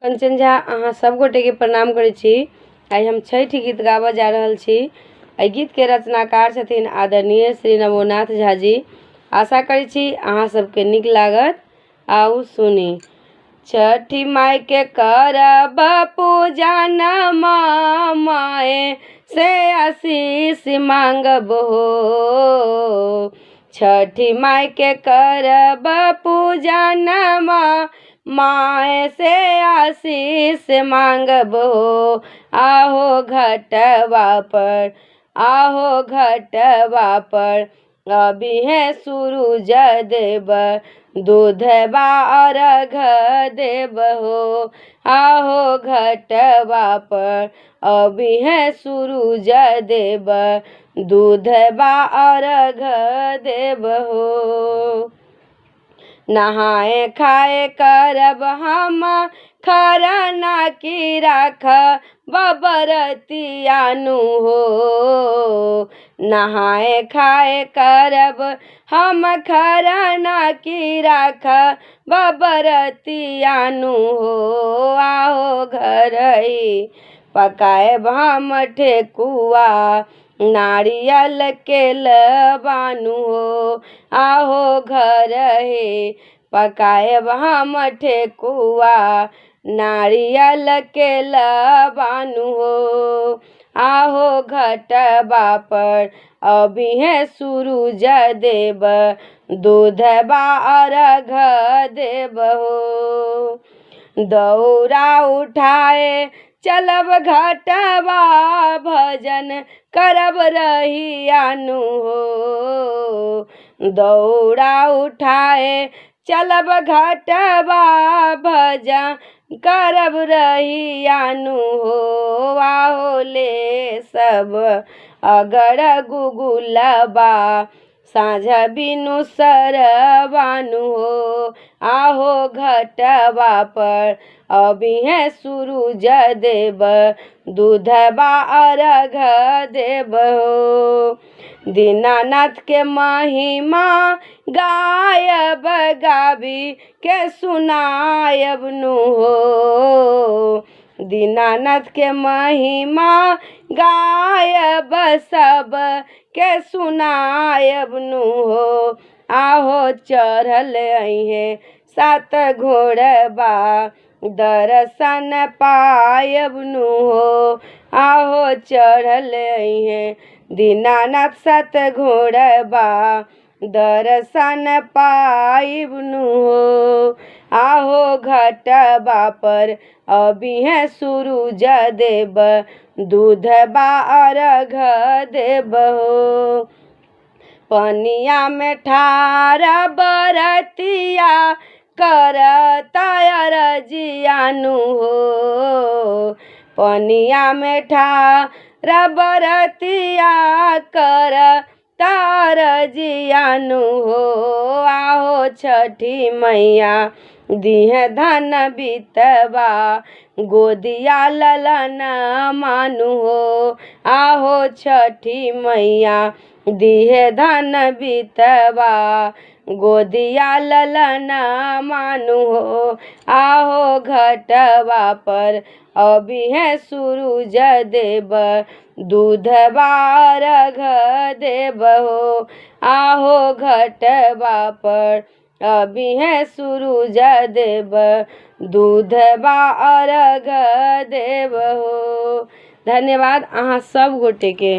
कंचन झा अहाँ सब गोटे के प्रणाम करै छी। आई हम छठि गीत गाबऽ जा रहल छी। एहि गीत के रचनाकार छथिन आदरणीय श्री नवोनाथ झा जी। आशा करै छी अहाँ सबके नीक लागत। आउ सुनी। छठी माई के करब पूजा माए से आशीष मांगब हो। छठी माई के करब पूजा माए से आशीष मांगब हो। आहो घटवा पर, आहो घटवा पर अभी है सूरज देव, दूधवा अर्घ देव हो। आहो घटवा पर अभी है सूरज देव, दूधवा अर्घ देव हो। नहाए खाए करब हम खरना की राख बरतियानु हो। नहाए खाए करब हम खरना की राख बरतियानु हो। आहो घरई पकाए हम ठेकुआ, नारियल के लबानु हो। आहो घर हे पकाए हम ठेकुआ, नारियल के लबानु हो। आहो घटवा पर अभी है सूरज देव, दूधवा अर्घ देव हो। दौरा उठाए चलब घटवा, भजन करब रहियानु हो। दौरा उठाए चलब घटवा, भजन करब रहियानु हो। आहो ले सब अगर गुगुलबा, साँझ बिनु सरबानु हो। आहो घटवा पर अभी है सूरज देव, दूधवा अर्घ देव हो। दीनानाथ के महिमा गायब गावी के सुनायब नु हो। दीनानाथ के महिमा गायब सब के सुनायब नु हो। आहो चढ़ल अइहे सात घोड़बा, दर्शन पायब नु हो। आहो चढ़ल अइहे दीनानाथ सात घोड़बा, दर्शन पाइब नु हो। आहो घटवा पर अभी है सूरज देव, दूधवा अर्घ देव हो। पनिया में ठारा बरतिया करता अरजियानु हो। पनिया में ठारा बरतिया करता अरजियानु हो। आहो छठी मैया दिहे धन बितवा, गोदिया ललन मानु हो। आहो छठी मैया दिहे धन बितवा, गोदिया ललन मानु हो। आहो घटवा पर अभी है सूरज देव, दूधवा अर्घ देव हो। आहो घटवा पर अभी है सूरज देव, दूधवा अर्घ देव हो। धन्यवाद अहाँ सब गोटे के।